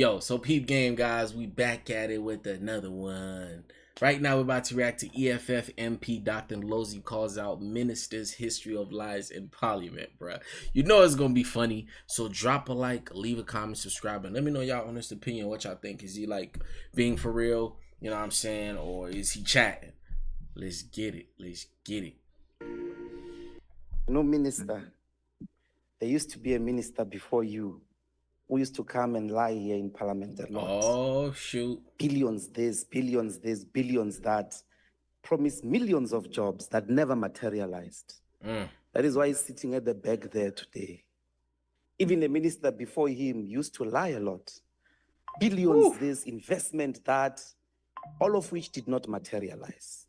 Yo, so peep game guys, we back at it with another one. Right now we're about to react to EFF MP Dr. Ndlozi calls out ministers' history of lies in parliament, bruh. You know it's gonna be funny, so drop a like, leave a comment, subscribe, and let me know y'all honest opinion, what y'all think. Is he like being for real, you know what I'm saying, or is he chatting? Let's get it, let's get it. No minister. There used to be a minister before you who used to come and lie here in parliament a lot. Oh, shoot. Billions this, billions this, billions that. Promised millions of jobs that never materialized. That is why he's sitting at the back there today. Even the minister before him used to lie a lot. Billions this, investment that, all of which did not materialize.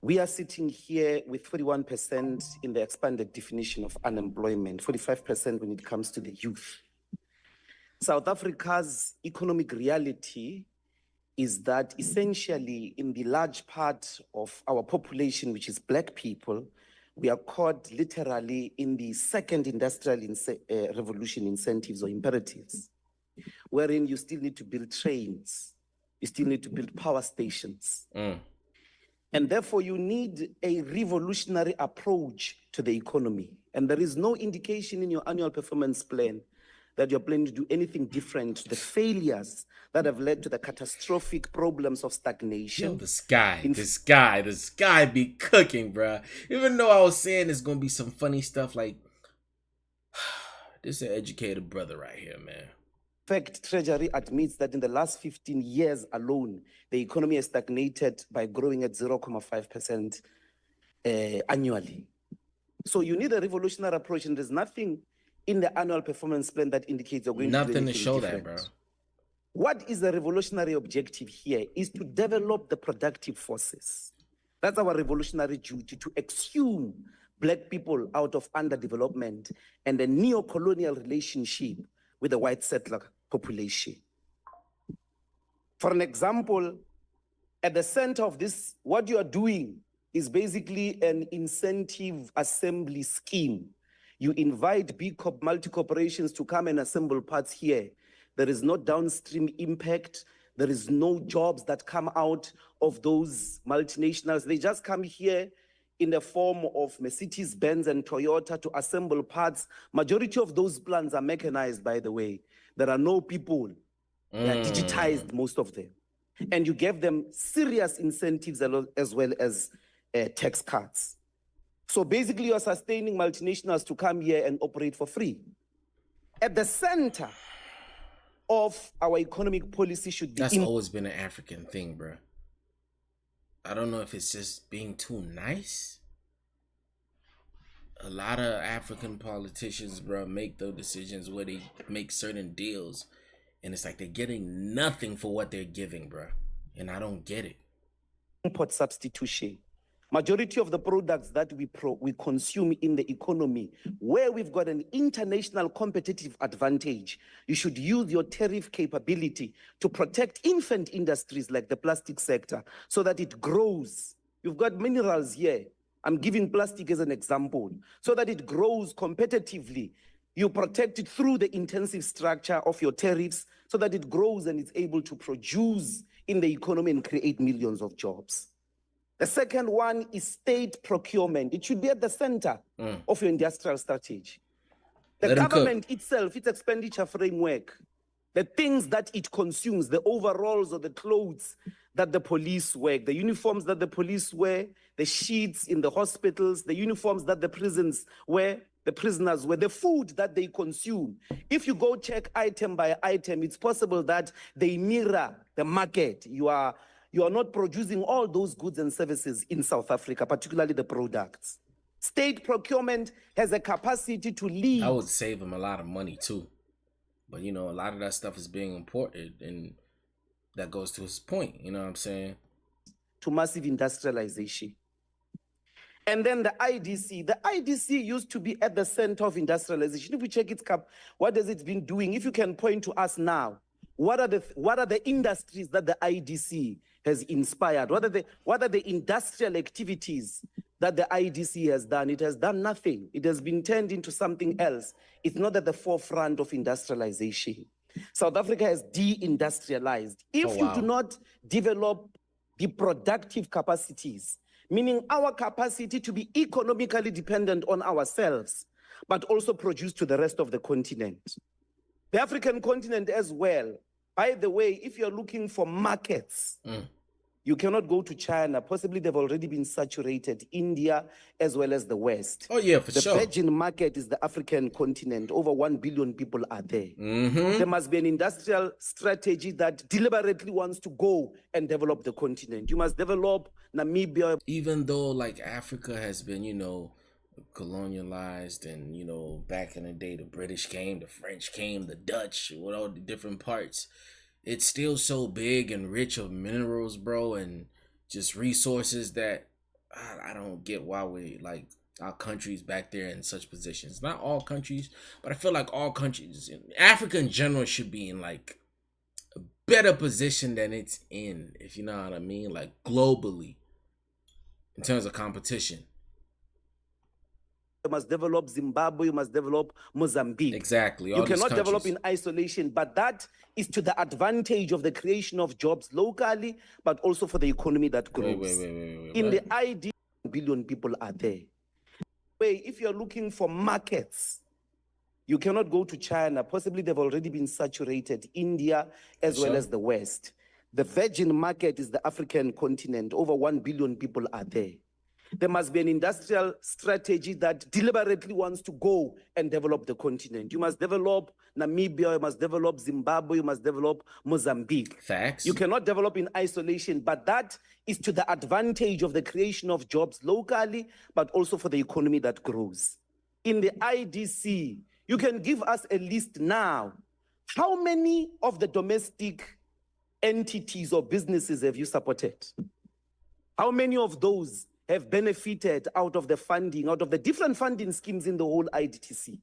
We are sitting here with 41% in the expanded definition of unemployment, 45% when it comes to the youth. South Africa's economic reality is that essentially in the large part of our population, which is Black people, we are caught literally in the second industrial revolution incentives or imperatives, wherein you still need to build trains, you still need to build power stations. And therefore, you need a revolutionary approach to the economy. And there is no indication in your annual performance plan that you're planning to do anything different. The failures that have led to the catastrophic problems of stagnation. Yo, this guy be cooking, bruh. Even though I was saying there's gonna be some funny stuff, like, this is an educated brother right here, man. In fact, Treasury admits that in the last 15 years alone, the economy has stagnated by growing at 0.5% annually. So you need a revolutionary approach, and there's nothing in the annual performance plan that indicates you're going to do anything show different. that, bro. What is the revolutionary objective here is to develop the productive forces. That's our revolutionary duty, to exhume Black people out of underdevelopment and a neo-colonial relationship with the white settler population. For an example, at the center of this, what you are doing is basically an incentive assembly scheme. You invite big multi-corporations to come and assemble parts here. There is no downstream impact. There is no jobs that come out of those multinationals. They just come here in the form of Mercedes-Benz and Toyota to assemble parts. Majority of those plants are mechanized, by the way. There are no people. They are digitized, most of them. And you give them serious incentives as well as tax cuts. So basically, you're sustaining multinationals to come here and operate for free. At the center of our economic policy should be... That's always been an African thing, bro. I don't know if it's just being too nice. A lot of African politicians, bro, make those decisions where they make certain deals, and it's like they're getting nothing for what they're giving, bro. And I don't get it. Import substitution. Majority of the products that we consume in the economy, where we've got an international competitive advantage, you should use your tariff capability to protect infant industries like the plastic sector so that it grows. You've got minerals here. I'm giving plastic as an example, so that it grows competitively. You protect it through the intensive structure of your tariffs so that it grows and it's able to produce in the economy and create millions of jobs. The second one is state procurement. It should be at the center of your industrial strategy. The government itself, its expenditure framework, the things that it consumes, the overalls or the clothes that the police wear, the uniforms that the police wear, the sheets in the hospitals, the uniforms that the prisons wear, the prisoners wear, the food that they consume. If you go check item by item, it's possible that they mirror the market. You are not producing all those goods and services in South Africa, particularly the products. State procurement has a capacity to lead. I would save them a lot of money too. But, you know, a lot of that stuff is being imported, and that goes to his point, you know what I'm saying? To massive industrialization. And then the IDC used to be at the center of industrialization. If we check its cap, what has it been doing? If you can point to us now, what are the industries that the IDC has inspired? What are the industrial activities that the IDC has done? It has done nothing. It has been turned into something else. It's not at the forefront of industrialization. South Africa has deindustrialized. If you do not develop the productive capacities, meaning our capacity to be economically dependent on ourselves, but also produce to the rest of the continent. The African continent as well. By the way, if you're looking for markets, you cannot go to China. Possibly they've already been saturated. India as well as the West. Oh yeah, for the sure. The virgin market is the African continent. Over 1 billion people are there. There must be an industrial strategy that deliberately wants to go and develop the continent. You must develop Namibia. Even though like Africa has been, you know, colonialized, and you know, back in the day the British came, the French came, the Dutch, with all the different parts, it's still so big and rich of minerals, bro, and just resources that I don't get why we like our countries back there in such positions. Not all countries, but I feel like all countries in Africa in general should be in like a better position than it's in, if you know what I mean, like globally in terms of competition. You must develop Zimbabwe, you must develop Mozambique. Exactly. You cannot develop in isolation, but that is to the advantage of the creation of jobs locally, but also for the economy that grows. Wait. In the ID, 1 billion people are there. If you're looking for markets, you cannot go to China. Possibly they've already been saturated. India as well as the West. The virgin market is the African continent. Over 1 billion people are there. There must be an industrial strategy that deliberately wants to go and develop the continent. You must develop Namibia, you must develop Zimbabwe, you must develop Mozambique. Facts. You cannot develop in isolation, but that is to the advantage of the creation of jobs locally, but also for the economy that grows. In the IDC, you can give us a list now. How many of the domestic entities or businesses have you supported? How many of those have benefited out of the funding, out of the different funding schemes in the whole IDTC?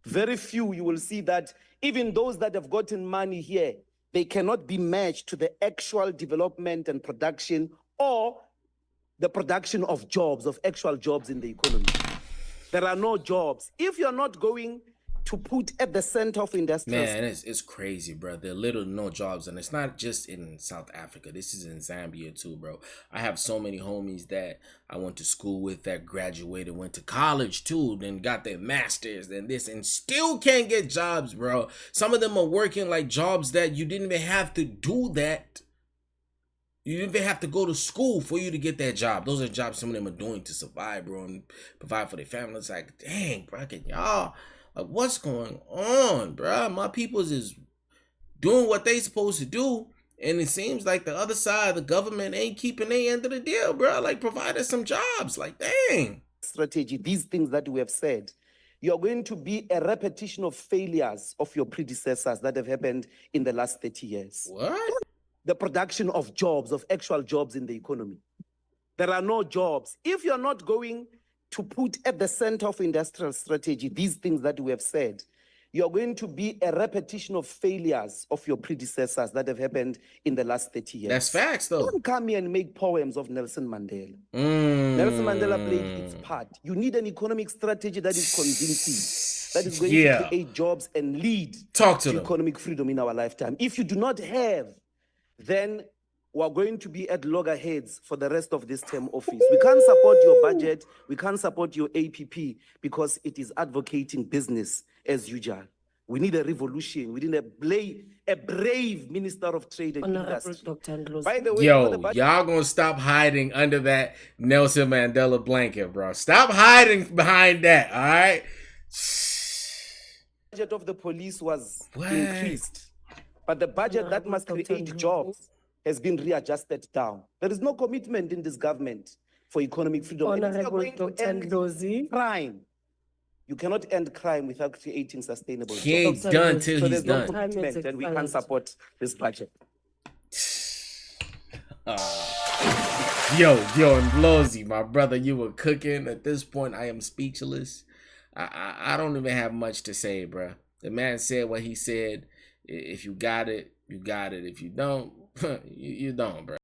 Very few. You will see that even those that have gotten money here, they cannot be matched to the actual development and production or the production of jobs, of actual jobs in the economy. There are no jobs. If you're not going to put at the center of industrial... Man, it's crazy, bro. There are little to no jobs, and it's not just in South Africa. This is in Zambia too, bro. I have so many homies that I went to school with that graduated, went to college too, then got their masters and this, and still can't get jobs, bro. Some of them are working like jobs that you didn't even have to do that. You didn't even have to go to school for you to get that job. Those are jobs some of them are doing to survive, bro, and provide for their family. It's like, dang, bro, can y'all... Like, what's going on, bro? My peoples is doing what they supposed to do, and it seems like the other side, the government, ain't keeping their end of the deal, bro. Like, provide us some jobs. Like, dang. Strategy, these things that we have said, you're going to be a repetition of failures of your predecessors that have happened in the last 30 years. What? The production of jobs, of actual jobs in the economy. There are no jobs. If you're not going to put at the center of industrial strategy these things that we have said, you're going to be a repetition of failures of your predecessors that have happened in the last 30 years. That's facts, though. Don't come here and make poems of Nelson Mandela. Nelson Mandela played its part. You need an economic strategy that is convincing, that is going to create jobs and lead to economic freedom in our lifetime. If you do not have, then we're going to be at loggerheads for the rest of this term office. We can't support your budget. We can't support your APP because it is advocating business as usual. We need a revolution. We need a brave Minister of Trade and Industry. Dr. Ndlozi. By the way, yo, y'all gonna stop hiding under that Nelson Mandela blanket, bro. Stop hiding behind that, all right? The budget of the police was increased, but the budget that must create jobs has been readjusted down. There is no commitment in this government for economic freedom. Honorable Dr. Ndlozi. Crime. You cannot end crime without creating sustainable jobs. He ain't done till so he's done. No commitment, and we can't support this budget. Yo, Ndlozi, my brother, you were cooking. At this point, I am speechless. I don't even have much to say, bro. The man said what he said. If you got it, you got it. If you don't, you don't, bro.